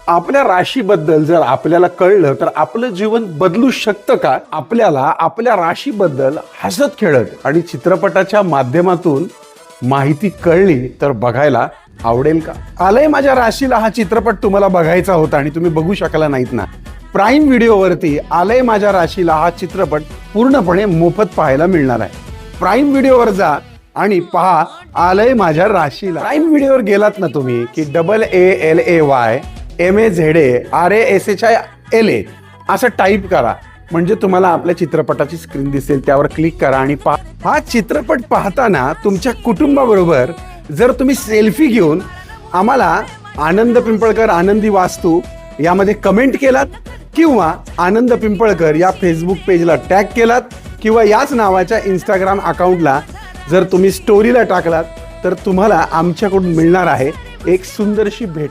आपल्या राशीबद्दल जर आपल्याला कळलं तर आपलं जीवन बदलू शकतं का? आपल्याला आपल्या राशीबद्दल हसत खेळत आणि चित्रपटाच्या माध्यमातून माहिती कळली तर बघायला आवडेल का? आलंय माझ्या राशीला हा चित्रपट तुम्हाला बघायचा होता आणि तुम्ही बघू शकला नाहीत ना. प्राईम व्हिडिओवरती आलंय माझ्या राशीला हा चित्रपट पूर्णपणे मोफत पाहायला मिळणार आहे. प्राईम व्हिडिओवर जा आणि पहा आलंय माझ्या राशीला. प्राईम व्हिडिओवर गेलात ना तुम्ही की AALAYMAZARASHILA असं टाईप करा, म्हणजे तुम्हाला आपल्या चित्रपटाची स्क्रीन दिसेल. त्यावर क्लिक करा आणि पहा. हा चित्रपट पाहताना तुमच्या कुटुंबाबरोबर जर तुम्ही सेल्फी घेऊन आम्हाला आनंद पिंपळकर आनंदी वास्तू यामध्ये कमेंट केलात किंवा आनंद पिंपळकर या फेसबुक पेजला टॅग केलात किंवा याच नावाच्या इंस्टाग्राम अकाउंटला जर तुम्ही स्टोरीला टाकलात तर तुम्हाला आमच्याकडून मिळणार आहे एक सुंदरशी भेट.